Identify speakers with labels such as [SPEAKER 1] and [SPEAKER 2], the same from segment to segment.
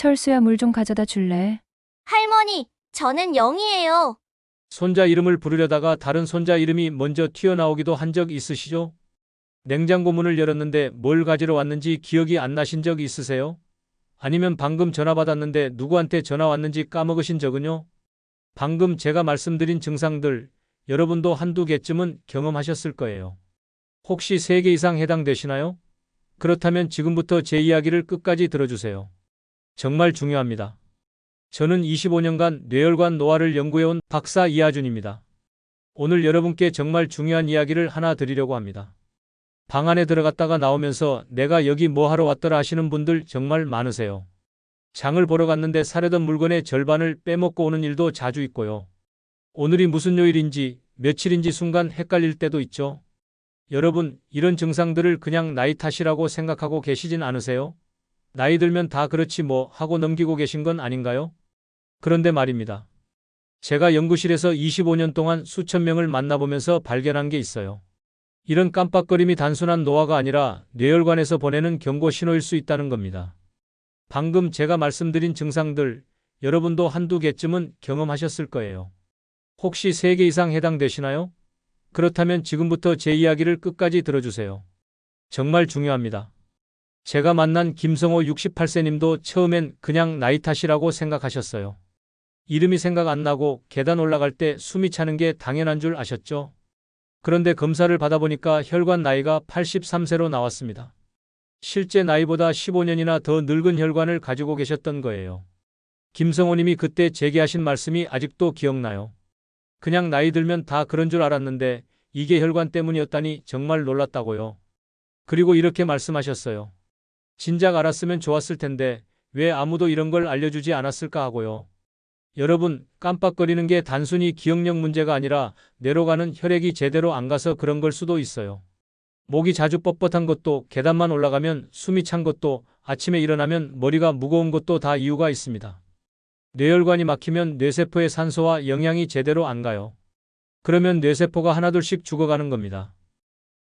[SPEAKER 1] 철수야, 물 좀 가져다 줄래?
[SPEAKER 2] 할머니, 저는 영이에요.
[SPEAKER 3] 손자 이름을 부르려다가 다른 손자 이름이 먼저 튀어나오기도 한 적 있으시죠? 냉장고 문을 열었는데 뭘 가지러 왔는지 기억이 안 나신 적 있으세요? 아니면 방금 전화 받았는데 누구한테 전화 왔는지 까먹으신 적은요? 방금 제가 말씀드린 증상들, 여러분도 한두 개쯤은 경험하셨을 거예요. 혹시 3개 이상 해당되시나요? 그렇다면 지금부터 제 이야기를 끝까지 들어주세요. 정말 중요합니다. 저는 25년간 뇌혈관 노화를 연구해온 박사 이하준입니다. 오늘 여러분께 정말 중요한 이야기를 하나 드리려고 합니다. 방 안에 들어갔다가 나오면서 내가 여기 뭐 하러 왔더라 하시는 분들 정말 많으세요. 장을 보러 갔는데 사려던 물건의 절반을 빼먹고 오는 일도 자주 있고요. 오늘이 무슨 요일인지 며칠인지 순간 헷갈릴 때도 있죠. 여러분, 이런 증상들을 그냥 나이 탓이라고 생각하고 계시진 않으세요? 나이 들면 다 그렇지 뭐 하고 넘기고 계신 건 아닌가요? 그런데 말입니다. 제가 연구실에서 25년 동안 수천 명을 만나보면서 발견한 게 있어요. 이런 깜빡거림이 단순한 노화가 아니라 뇌혈관에서 보내는 경고 신호일 수 있다는 겁니다. 방금 제가 말씀드린 증상들, 여러분도 한두 개쯤은 경험하셨을 거예요. 혹시 3개 이상 해당되시나요? 그렇다면 지금부터 제 이야기를 끝까지 들어주세요. 정말 중요합니다. 제가 만난 김성호 68세 님도 처음엔 그냥 나이 탓이라고 생각하셨어요. 이름이 생각 안 나고 계단 올라갈 때 숨이 차는 게 당연한 줄 아셨죠? 그런데 검사를 받아보니까 혈관 나이가 83세로 나왔습니다. 실제 나이보다 15년이나 더 늙은 혈관을 가지고 계셨던 거예요. 김성호 님이 그때 제게 하신 말씀이 아직도 기억나요. 그냥 나이 들면 다 그런 줄 알았는데 이게 혈관 때문이었다니 정말 놀랐다고요. 그리고 이렇게 말씀하셨어요. 진작 알았으면 좋았을 텐데 왜 아무도 이런 걸 알려주지 않았을까 하고요. 여러분, 깜빡거리는 게 단순히 기억력 문제가 아니라 뇌로 가는 혈액이 제대로 안 가서 그런 걸 수도 있어요. 목이 자주 뻣뻣한 것도, 계단만 올라가면 숨이 찬 것도, 아침에 일어나면 머리가 무거운 것도 다 이유가 있습니다. 뇌혈관이 막히면 뇌세포의 산소와 영양이 제대로 안 가요. 그러면 뇌세포가 하나둘씩 죽어가는 겁니다.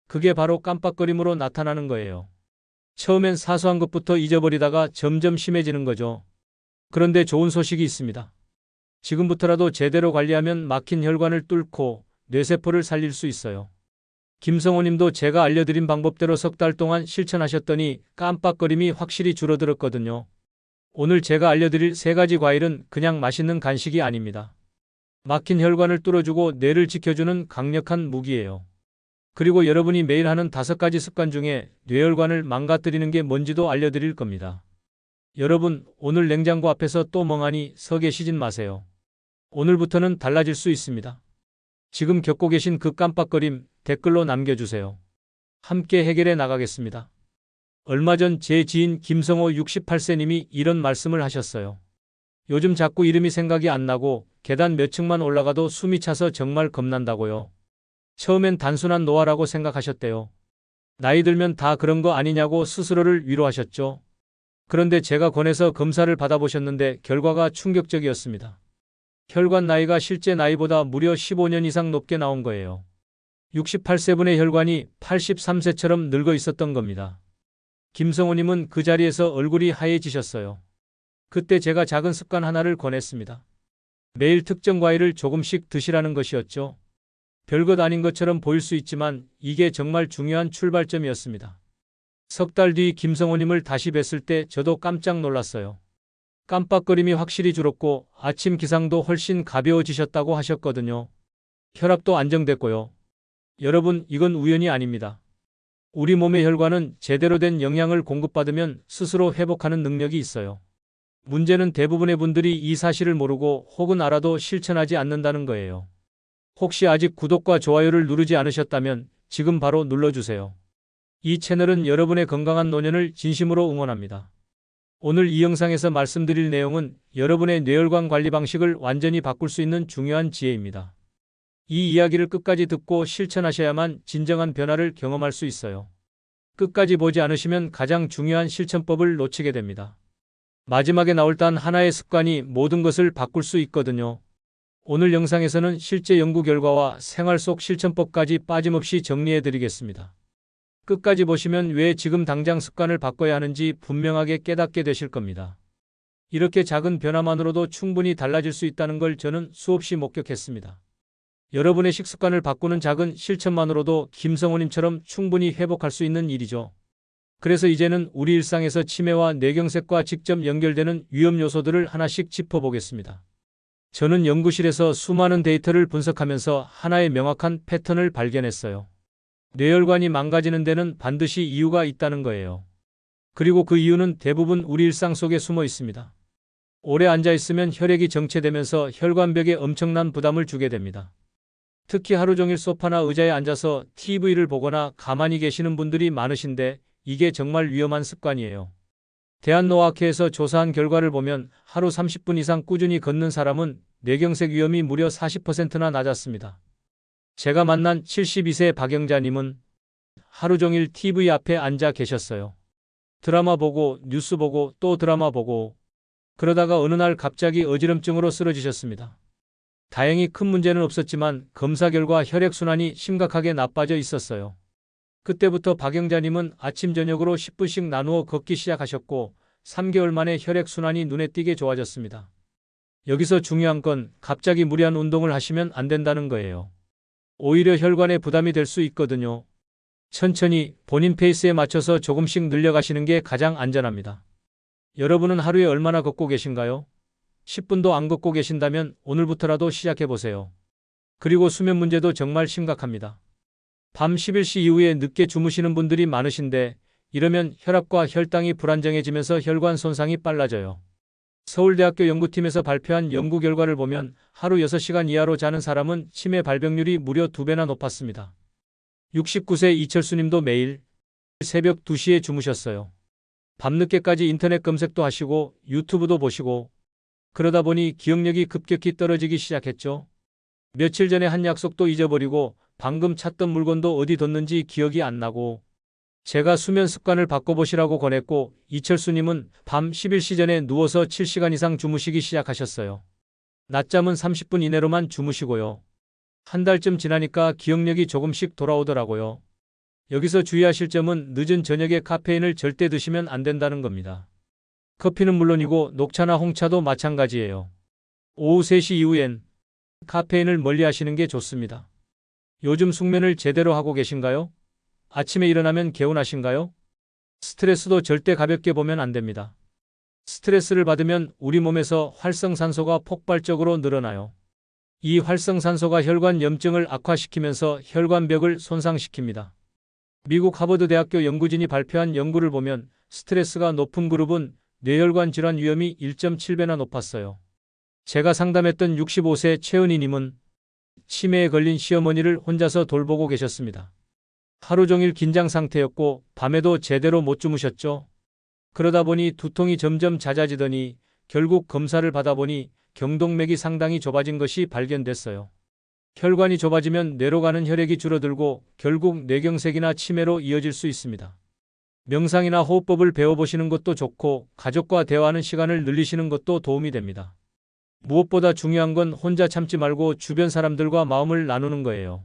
[SPEAKER 3] 그게 바로 깜빡거림으로 나타나는 거예요. 처음엔 사소한 것부터 잊어버리다가 점점 심해지는 거죠. 그런데 좋은 소식이 있습니다. 지금부터라도 제대로 관리하면 막힌 혈관을 뚫고 뇌세포를 살릴 수 있어요. 김성호 님도 제가 알려드린 방법대로 3달 동안 실천하셨더니 깜빡거림이 확실히 줄어들었거든요. 오늘 제가 알려드릴 3가지 과일은 그냥 맛있는 간식이 아닙니다. 막힌 혈관을 뚫어주고 뇌를 지켜주는 강력한 무기예요. 그리고 여러분이 매일 하는 5가지 습관 중에 뇌혈관을 망가뜨리는 게 뭔지도 알려드릴 겁니다. 여러분, 오늘 냉장고 앞에서 또 멍하니 서 계시진 마세요. 오늘부터는 달라질 수 있습니다. 지금 겪고 계신 그 깜빡거림 댓글로 남겨주세요. 함께 해결해 나가겠습니다. 얼마 전 제 지인 김성호 68세 님이 이런 말씀을 하셨어요. 요즘 자꾸 이름이 생각이 안 나고 계단 몇 층만 올라가도 숨이 차서 정말 겁난다고요. 처음엔 단순한 노화라고 생각하셨대요. 나이 들면 다 그런 거 아니냐고 스스로를 위로하셨죠. 그런데 제가 권해서 검사를 받아보셨는데 결과가 충격적이었습니다. 혈관 나이가 실제 나이보다 무려 15년 이상 높게 나온 거예요. 68세분의 혈관이 83세처럼 늙어 있었던 겁니다. 김성호님은 그 자리에서 얼굴이 하얘지셨어요. 그때 제가 작은 습관 하나를 권했습니다. 매일 특정 과일을 조금씩 드시라는 것이었죠. 별것 아닌 것처럼 보일 수 있지만 이게 정말 중요한 출발점이었습니다. 3달 뒤 김성호님을 다시 뵀을 때 저도 깜짝 놀랐어요. 깜빡거림이 확실히 줄었고 아침 기상도 훨씬 가벼워지셨다고 하셨거든요. 혈압도 안정됐고요. 여러분, 이건 우연이 아닙니다. 우리 몸의 혈관은 제대로 된 영양을 공급받으면 스스로 회복하는 능력이 있어요. 문제는 대부분의 분들이 이 사실을 모르고 혹은 알아도 실천하지 않는다는 거예요. 혹시 아직 구독과 좋아요를 누르지 않으셨다면 지금 바로 눌러주세요. 이 채널은 여러분의 건강한 노년을 진심으로 응원합니다. 오늘 이 영상에서 말씀드릴 내용은 여러분의 뇌혈관 관리 방식을 완전히 바꿀 수 있는 중요한 지혜입니다. 이 이야기를 끝까지 듣고 실천하셔야만 진정한 변화를 경험할 수 있어요. 끝까지 보지 않으시면 가장 중요한 실천법을 놓치게 됩니다. 마지막에 나올 단 하나의 습관이 모든 것을 바꿀 수 있거든요. 오늘 영상에서는 실제 연구 결과와 생활 속 실천법까지 빠짐없이 정리해 드리겠습니다. 끝까지 보시면 왜 지금 당장 습관을 바꿔야 하는지 분명하게 깨닫게 되실 겁니다. 이렇게 작은 변화만으로도 충분히 달라질 수 있다는 걸 저는 수없이 목격했습니다. 여러분의 식습관을 바꾸는 작은 실천만으로도 김성호님처럼 충분히 회복할 수 있는 일이죠. 그래서 이제는 우리 일상에서 치매와 뇌경색과 직접 연결되는 위험 요소들을 하나씩 짚어보겠습니다. 저는 연구실에서 수많은 데이터를 분석하면서 하나의 명확한 패턴을 발견했어요. 뇌혈관이 망가지는 데는 반드시 이유가 있다는 거예요. 그리고 그 이유는 대부분 우리 일상 속에 숨어 있습니다. 오래 앉아 있으면 혈액이 정체되면서 혈관벽에 엄청난 부담을 주게 됩니다. 특히 하루 종일 소파나 의자에 앉아서 TV를 보거나 가만히 계시는 분들이 많으신데 이게 정말 위험한 습관이에요. 대한노학회에서 조사한 결과를 보면 하루 30분 이상 꾸준히 걷는 사람은 뇌경색 위험이 무려 40%나 낮았습니다. 제가 만난 72세 박영자님은 하루 종일 TV 앞에 앉아 계셨어요. 드라마 보고 뉴스 보고 또 드라마 보고 그러다가 어느 날 갑자기 어지럼증으로 쓰러지셨습니다. 다행히 큰 문제는 없었지만 검사 결과 혈액순환이 심각하게 나빠져 있었어요. 그때부터 박영자님은 아침 저녁으로 10분씩 나누어 걷기 시작하셨고 3개월 만에 혈액순환이 눈에 띄게 좋아졌습니다. 여기서 중요한 건 갑자기 무리한 운동을 하시면 안 된다는 거예요. 오히려 혈관에 부담이 될 수 있거든요. 천천히 본인 페이스에 맞춰서 조금씩 늘려가시는 게 가장 안전합니다. 여러분은 하루에 얼마나 걷고 계신가요? 10분도 안 걷고 계신다면 오늘부터라도 시작해보세요. 그리고 수면 문제도 정말 심각합니다. 밤 11시 이후에 늦게 주무시는 분들이 많으신데 이러면 혈압과 혈당이 불안정해지면서 혈관 손상이 빨라져요. 서울대학교 연구팀에서 발표한 연구 결과를 보면 하루 6시간 이하로 자는 사람은 치매 발병률이 무려 2배나 높았습니다. 69세 이철수님도 매일 새벽 2시에 주무셨어요. 밤늦게까지 인터넷 검색도 하시고 유튜브도 보시고 그러다 보니 기억력이 급격히 떨어지기 시작했죠. 며칠 전에 한 약속도 잊어버리고 방금 찾던 물건도 어디 뒀는지 기억이 안 나고 제가 수면 습관을 바꿔보시라고 권했고 이철수님은 밤 11시 전에 누워서 7시간 이상 주무시기 시작하셨어요. 낮잠은 30분 이내로만 주무시고요. 한 달쯤 지나니까 기억력이 조금씩 돌아오더라고요. 여기서 주의하실 점은 늦은 저녁에 카페인을 절대 드시면 안 된다는 겁니다. 커피는 물론이고 녹차나 홍차도 마찬가지예요. 오후 3시 이후엔 카페인을 멀리 하시는 게 좋습니다. 요즘 숙면을 제대로 하고 계신가요? 아침에 일어나면 개운하신가요? 스트레스도 절대 가볍게 보면 안 됩니다. 스트레스를 받으면 우리 몸에서 활성산소가 폭발적으로 늘어나요. 이 활성산소가 혈관 염증을 악화시키면서 혈관벽을 손상시킵니다. 미국 하버드 대학교 연구진이 발표한 연구를 보면 스트레스가 높은 그룹은 뇌혈관 질환 위험이 1.7배나 높았어요. 제가 상담했던 65세 최은희님은 치매에 걸린 시어머니를 혼자서 돌보고 계셨습니다. 하루 종일 긴장 상태였고 밤에도 제대로 못 주무셨죠. 그러다 보니 두통이 점점 잦아지더니 결국 검사를 받아보니 경동맥이 상당히 좁아진 것이 발견됐어요. 혈관이 좁아지면 뇌로 가는 혈액이 줄어들고 결국 뇌경색이나 치매로 이어질 수 있습니다. 명상이나 호흡법을 배워보시는 것도 좋고 가족과 대화하는 시간을 늘리시는 것도 도움이 됩니다. 무엇보다 중요한 건 혼자 참지 말고 주변 사람들과 마음을 나누는 거예요.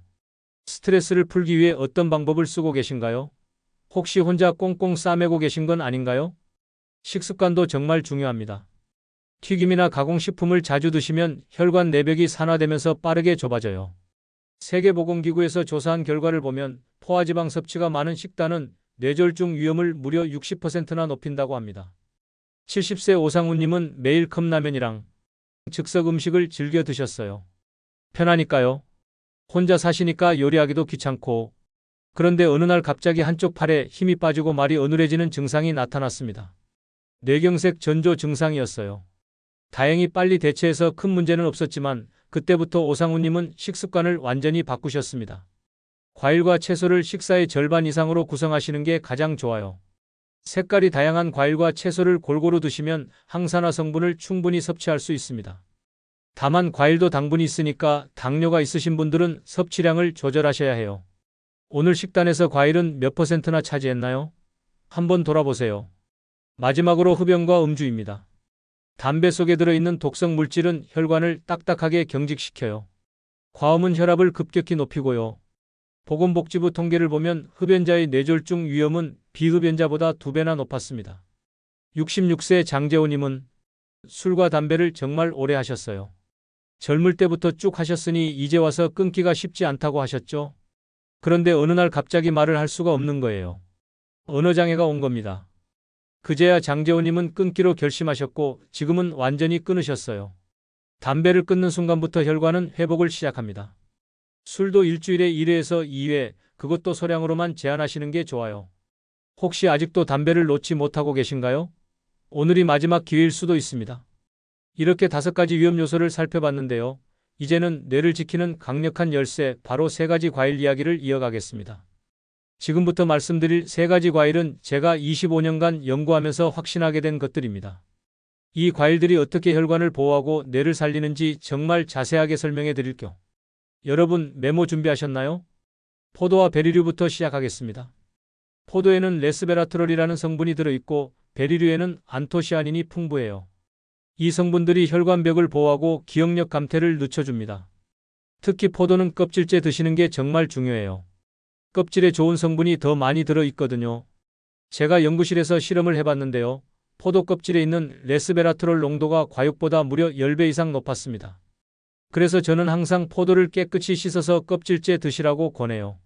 [SPEAKER 3] 스트레스를 풀기 위해 어떤 방법을 쓰고 계신가요? 혹시 혼자 꽁꽁 싸매고 계신 건 아닌가요? 식습관도 정말 중요합니다. 튀김이나 가공식품을 자주 드시면 혈관 내벽이 산화되면서 빠르게 좁아져요. 세계보건기구에서 조사한 결과를 보면 포화지방 섭취가 많은 식단은 뇌졸중 위험을 무려 60%나 높인다고 합니다. 70세 오상훈님은 매일 컵라면이랑 즉석 음식을 즐겨 드셨어요. 편하니까요. 혼자 사시니까 요리하기도 귀찮고 그런데 어느 날 갑자기 한쪽 팔에 힘이 빠지고 말이 어눌해지는 증상이 나타났습니다. 뇌경색 전조 증상이었어요. 다행히 빨리 대처해서 큰 문제는 없었지만 그때부터 오상훈님은 식습관을 완전히 바꾸셨습니다. 과일과 채소를 식사의 절반 이상으로 구성하시는 게 가장 좋아요. 색깔이 다양한 과일과 채소를 골고루 드시면 항산화 성분을 충분히 섭취할 수 있습니다. 다만 과일도 당분이 있으니까 당뇨가 있으신 분들은 섭취량을 조절하셔야 해요. 오늘 식단에서 과일은 몇 %나 차지했나요? 한번 돌아보세요. 마지막으로 흡연과 음주입니다. 담배 속에 들어있는 독성 물질은 혈관을 딱딱하게 경직시켜요. 과음은 혈압을 급격히 높이고요. 보건복지부 통계를 보면 흡연자의 뇌졸중 위험은 비흡연자보다 2배나 높았습니다. 66세 장재호님은 술과 담배를 정말 오래 하셨어요. 젊을 때부터 쭉 하셨으니 이제 와서 끊기가 쉽지 않다고 하셨죠? 그런데 어느 날 갑자기 말을 할 수가 없는 거예요. 언어장애가 온 겁니다. 그제야 장재호님은 끊기로 결심하셨고 지금은 완전히 끊으셨어요. 담배를 끊는 순간부터 혈관은 회복을 시작합니다. 술도 일주일에 1회에서 2회, 그것도 소량으로만 제한하시는 게 좋아요. 혹시 아직도 담배를 놓지 못하고 계신가요? 오늘이 마지막 기회일 수도 있습니다. 이렇게 5가지 위험 요소를 살펴봤는데요. 이제는 뇌를 지키는 강력한 열쇠, 바로 3가지 과일 이야기를 이어가겠습니다. 지금부터 말씀드릴 3가지 과일은 제가 25년간 연구하면서 확신하게 된 것들입니다. 이 과일들이 어떻게 혈관을 보호하고 뇌를 살리는지 정말 자세하게 설명해 드릴게요. 여러분 메모 준비하셨나요? 포도와 베리류부터 시작하겠습니다. 포도에는 레스베라트롤이라는 성분이 들어있고 베리류에는 안토시아닌이 풍부해요. 이 성분들이 혈관벽을 보호하고 기억력 감퇴를 늦춰줍니다. 특히 포도는 껍질째 드시는 게 정말 중요해요. 껍질에 좋은 성분이 더 많이 들어있거든요. 제가 연구실에서 실험을 해봤는데요. 포도 껍질에 있는 레스베라트롤 농도가 과육보다 무려 10배 이상 높았습니다. 그래서 저는 항상 포도를 깨끗이 씻어서 껍질째 드시라고 권해요.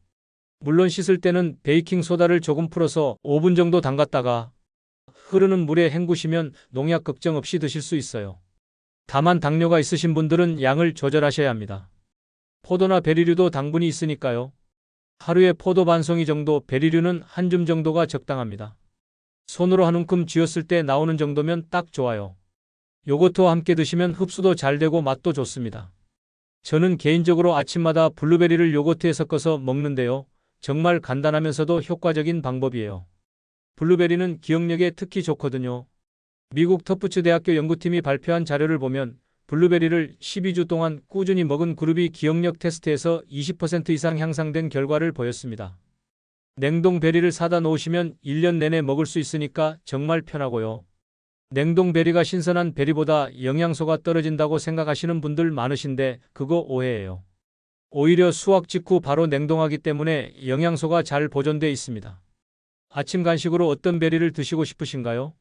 [SPEAKER 3] 물론 씻을 때는 베이킹소다를 조금 풀어서 5분 정도 담갔다가 흐르는 물에 헹구시면 농약 걱정 없이 드실 수 있어요. 다만 당뇨가 있으신 분들은 양을 조절하셔야 합니다. 포도나 베리류도 당분이 있으니까요. 하루에 포도 반 송이 정도, 베리류는 한 줌 정도가 적당합니다. 손으로 한 움큼 쥐었을 때 나오는 정도면 딱 좋아요. 요거트와 함께 드시면 흡수도 잘 되고 맛도 좋습니다. 저는 개인적으로 아침마다 블루베리를 요거트에 섞어서 먹는데요. 정말 간단하면서도 효과적인 방법이에요. 블루베리는 기억력에 특히 좋거든요. 미국 터프츠 대학교 연구팀이 발표한 자료를 보면 블루베리를 12주 동안 꾸준히 먹은 그룹이 기억력 테스트에서 20% 이상 향상된 결과를 보였습니다. 냉동 베리를 사다 놓으시면 1년 내내 먹을 수 있으니까 정말 편하고요. 냉동 베리가 신선한 베리보다 영양소가 떨어진다고 생각하시는 분들 많으신데 그거 오해예요. 오히려 수확 직후 바로 냉동하기 때문에 영양소가 잘 보존돼 있습니다. 아침 간식으로 어떤 베리를 드시고 싶으신가요?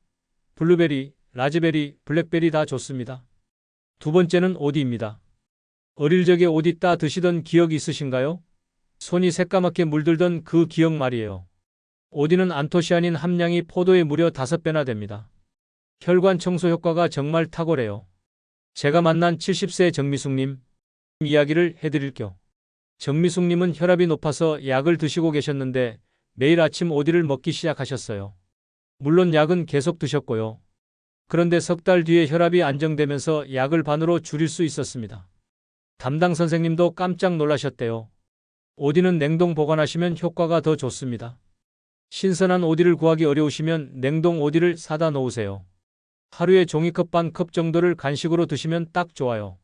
[SPEAKER 3] 블루베리, 라즈베리, 블랙베리 다 좋습니다. 두 번째는 오디입니다. 어릴 적에 오디 따 드시던 기억이 있으신가요? 손이 새까맣게 물들던 그 기억 말이에요. 오디는 안토시아닌 함량이 포도의 무려 5배나 됩니다. 혈관 청소 효과가 정말 탁월해요. 제가 만난 70세 정미숙님 이야기를 해드릴게요. 정미숙님은 혈압이 높아서 약을 드시고 계셨는데 매일 아침 오디를 먹기 시작하셨어요. 물론 약은 계속 드셨고요. 그런데 석 달 뒤에 혈압이 안정되면서 약을 반으로 줄일 수 있었습니다. 담당 선생님도 깜짝 놀라셨대요. 오디는 냉동 보관하시면 효과가 더 좋습니다. 신선한 오디를 구하기 어려우시면 냉동 오디를 사다 놓으세요. 하루에 종이컵 반 컵 정도를 간식으로 드시면 딱 좋아요.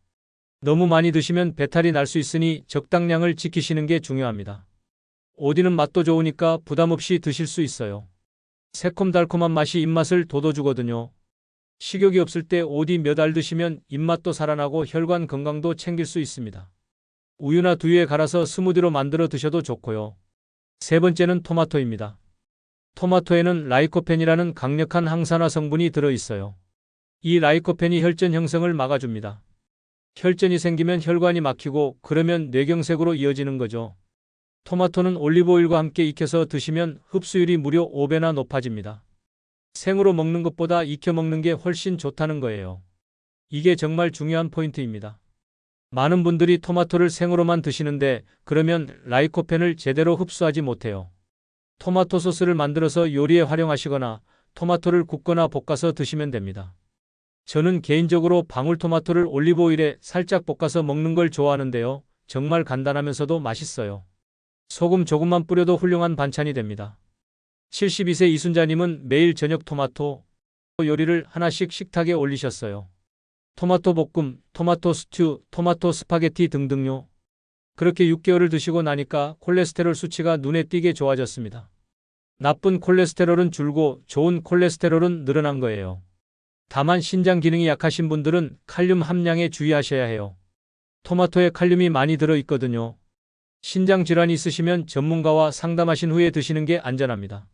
[SPEAKER 3] 너무 많이 드시면 배탈이 날 수 있으니 적당량을 지키시는 게 중요합니다. 오디는 맛도 좋으니까 부담 없이 드실 수 있어요. 새콤달콤한 맛이 입맛을 돋워주거든요. 식욕이 없을 때 오디 몇 알 드시면 입맛도 살아나고 혈관 건강도 챙길 수 있습니다. 우유나 두유에 갈아서 스무디로 만들어 드셔도 좋고요. 세 번째는 토마토입니다. 토마토에는 라이코펜이라는 강력한 항산화 성분이 들어있어요. 이 라이코펜이 혈전 형성을 막아줍니다. 혈전이 생기면 혈관이 막히고 그러면 뇌경색으로 이어지는 거죠. 토마토는 올리브오일과 함께 익혀서 드시면 흡수율이 무려 5배나 높아집니다. 생으로 먹는 것보다 익혀 먹는 게 훨씬 좋다는 거예요. 이게 정말 중요한 포인트입니다. 많은 분들이 토마토를 생으로만 드시는데 그러면 라이코펜을 제대로 흡수하지 못해요. 토마토 소스를 만들어서 요리에 활용하시거나 토마토를 굽거나 볶아서 드시면 됩니다. 저는 개인적으로 방울토마토를 올리브오일에 살짝 볶아서 먹는 걸 좋아하는데요. 정말 간단하면서도 맛있어요. 소금 조금만 뿌려도 훌륭한 반찬이 됩니다. 72세 이순자님은 매일 저녁 토마토 요리를 하나씩 식탁에 올리셨어요. 토마토 볶음, 토마토 스튜, 토마토 스파게티 등등요. 그렇게 6개월을 드시고 나니까 콜레스테롤 수치가 눈에 띄게 좋아졌습니다. 나쁜 콜레스테롤은 줄고 좋은 콜레스테롤은 늘어난 거예요. 다만 신장 기능이 약하신 분들은 칼륨 함량에 주의하셔야 해요. 토마토에 칼륨이 많이 들어있거든요. 신장 질환이 있으시면 전문가와 상담하신 후에 드시는 게 안전합니다.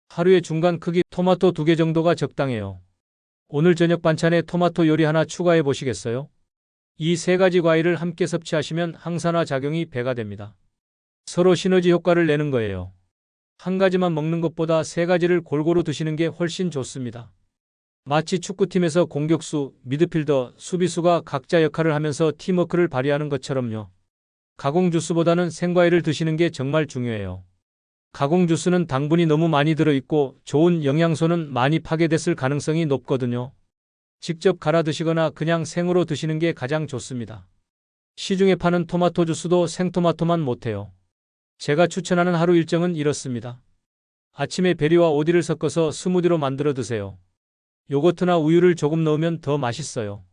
[SPEAKER 3] 하루에 중간 크기 토마토 2개 정도가 적당해요. 오늘 저녁 반찬에 토마토 요리 하나 추가해 보시겠어요? 이 세 가지 과일을 함께 섭취하시면 항산화 작용이 배가 됩니다. 서로 시너지 효과를 내는 거예요. 한 가지만 먹는 것보다 세 가지를 골고루 드시는 게 훨씬 좋습니다. 마치 축구팀에서 공격수, 미드필더, 수비수가 각자 역할을 하면서 팀워크를 발휘하는 것처럼요. 가공 주스보다는 생과일을 드시는 게 정말 중요해요. 가공 주스는 당분이 너무 많이 들어있고 좋은 영양소는 많이 파괴됐을 가능성이 높거든요. 직접 갈아 드시거나 그냥 생으로 드시는 게 가장 좋습니다. 시중에 파는 토마토 주스도 생토마토만 못해요. 제가 추천하는 하루 일정은 이렇습니다. 아침에 베리와 오디를 섞어서 스무디로 만들어 드세요. 요거트나 우유를 조금 넣으면 더 맛있어요.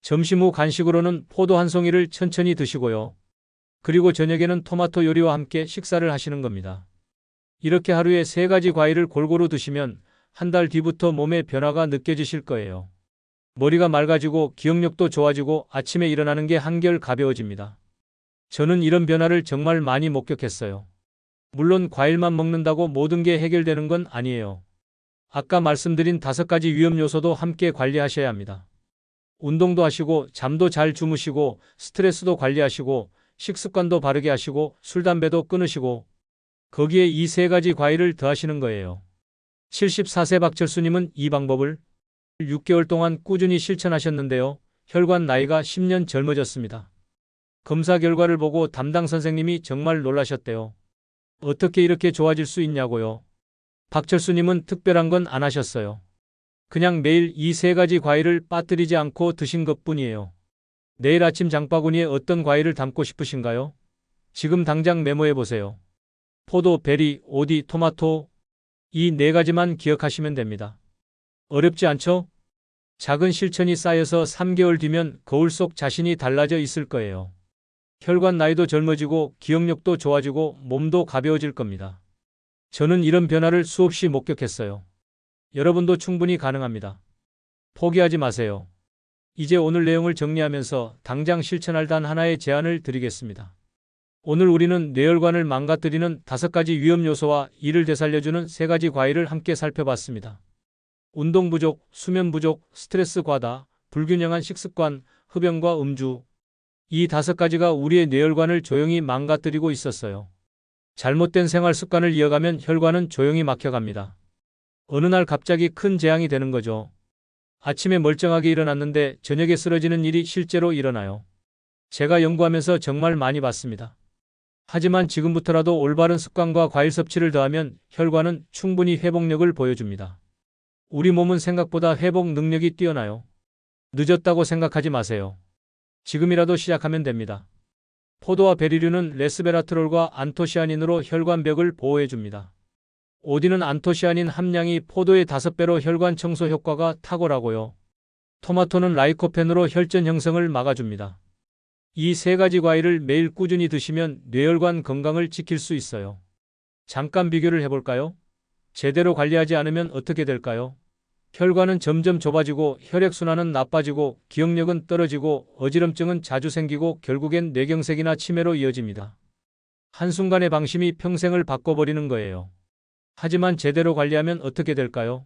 [SPEAKER 3] 점심 후 간식으로는 포도 한 송이를 천천히 드시고요. 그리고 저녁에는 토마토 요리와 함께 식사를 하시는 겁니다. 이렇게 하루에 세 가지 과일을 골고루 드시면 한 달 뒤부터 몸에 변화가 느껴지실 거예요. 머리가 맑아지고 기억력도 좋아지고 아침에 일어나는 게 한결 가벼워집니다. 저는 이런 변화를 정말 많이 목격했어요. 물론 과일만 먹는다고 모든 게 해결되는 건 아니에요. 아까 말씀드린 5가지 위험 요소도 함께 관리하셔야 합니다. 운동도 하시고 잠도 잘 주무시고 스트레스도 관리하시고 식습관도 바르게 하시고 술, 담배도 끊으시고 거기에 이 세 가지 과일을 더하시는 거예요. 74세 박철수님은 이 방법을 6개월 동안 꾸준히 실천하셨는데요. 혈관 나이가 10년 젊어졌습니다. 검사 결과를 보고 담당 선생님이 정말 놀라셨대요. 어떻게 이렇게 좋아질 수 있냐고요. 박철수님은 특별한 건 안 하셨어요. 그냥 매일 이 세 가지 과일을 빠뜨리지 않고 드신 것뿐이에요. 내일 아침 장바구니에 어떤 과일을 담고 싶으신가요? 지금 당장 메모해 보세요. 포도, 베리, 오디, 토마토. 이 네 가지만 기억하시면 됩니다. 어렵지 않죠? 작은 실천이 쌓여서 3개월 뒤면 거울 속 자신이 달라져 있을 거예요. 혈관 나이도 젊어지고 기억력도 좋아지고 몸도 가벼워질 겁니다. 저는 이런 변화를 수없이 목격했어요. 여러분도 충분히 가능합니다. 포기하지 마세요. 이제 오늘 내용을 정리하면서 당장 실천할 단 하나의 제안을 드리겠습니다. 오늘 우리는 뇌혈관을 망가뜨리는 5가지 위험 요소와 이를 되살려주는 3가지 과일을 함께 살펴봤습니다. 운동 부족, 수면 부족, 스트레스 과다, 불균형한 식습관, 흡연과 음주. 이 5가지가 우리의 뇌혈관을 조용히 망가뜨리고 있었어요. 잘못된 생활 습관을 이어가면 혈관은 조용히 막혀갑니다. 어느 날 갑자기 큰 재앙이 되는 거죠. 아침에 멀쩡하게 일어났는데 저녁에 쓰러지는 일이 실제로 일어나요. 제가 연구하면서 정말 많이 봤습니다. 하지만 지금부터라도 올바른 습관과 과일 섭취를 더하면 혈관은 충분히 회복력을 보여줍니다. 우리 몸은 생각보다 회복 능력이 뛰어나요. 늦었다고 생각하지 마세요. 지금이라도 시작하면 됩니다. 포도와 베리류는 레스베라트롤과 안토시아닌으로 혈관벽을 보호해줍니다. 오디는 안토시아닌 함량이 포도의 5배로 혈관 청소 효과가 탁월하고요. 토마토는 라이코펜으로 혈전 형성을 막아줍니다. 이 3가지 과일을 매일 꾸준히 드시면 뇌혈관 건강을 지킬 수 있어요. 잠깐 비교를 해볼까요? 제대로 관리하지 않으면 어떻게 될까요? 혈관은 점점 좁아지고 혈액순환은 나빠지고 기억력은 떨어지고 어지럼증은 자주 생기고 결국엔 뇌경색이나 치매로 이어집니다. 한순간의 방심이 평생을 바꿔버리는 거예요. 하지만 제대로 관리하면 어떻게 될까요?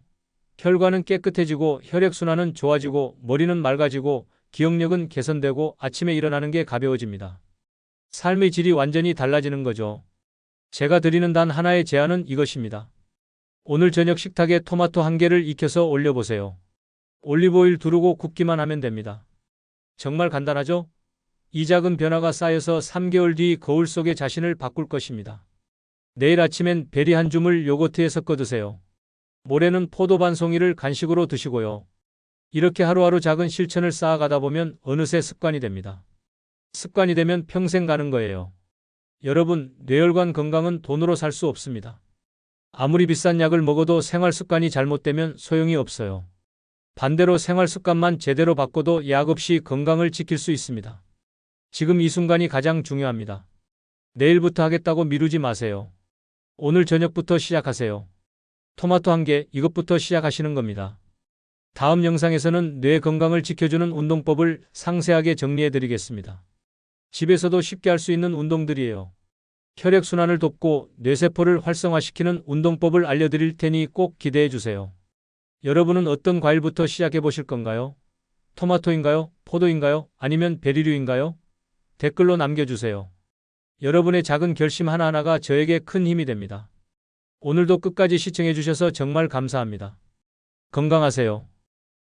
[SPEAKER 3] 혈관은 깨끗해지고 혈액순환은 좋아지고 머리는 맑아지고 기억력은 개선되고 아침에 일어나는 게 가벼워집니다. 삶의 질이 완전히 달라지는 거죠. 제가 드리는 단 하나의 제안은 이것입니다. 오늘 저녁 식탁에 토마토 1개를 익혀서 올려보세요. 올리브오일 두르고 굽기만 하면 됩니다. 정말 간단하죠? 이 작은 변화가 쌓여서 3개월 뒤 거울 속의 자신을 바꿀 것입니다. 내일 아침엔 베리 한 줌을 요거트에 섞어 드세요. 모레는 포도 반 송이를 간식으로 드시고요. 이렇게 하루하루 작은 실천을 쌓아가다 보면 어느새 습관이 됩니다. 습관이 되면 평생 가는 거예요. 여러분, 뇌혈관 건강은 돈으로 살 수 없습니다. 아무리 비싼 약을 먹어도 생활 습관이 잘못되면 소용이 없어요. 반대로 생활 습관만 제대로 바꿔도 약 없이 건강을 지킬 수 있습니다. 지금 이 순간이 가장 중요합니다. 내일부터 하겠다고 미루지 마세요. 오늘 저녁부터 시작하세요. 토마토 1개, 이것부터 시작하시는 겁니다. 다음 영상에서는 뇌 건강을 지켜주는 운동법을 상세하게 정리해 드리겠습니다. 집에서도 쉽게 할 수 있는 운동들이에요. 혈액순환을 돕고 뇌세포를 활성화시키는 운동법을 알려드릴 테니 꼭 기대해 주세요. 여러분은 어떤 과일부터 시작해 보실 건가요? 토마토인가요? 포도인가요? 아니면 베리류인가요? 댓글로 남겨주세요. 여러분의 작은 결심 하나하나가 저에게 큰 힘이 됩니다. 오늘도 끝까지 시청해 주셔서 정말 감사합니다. 건강하세요.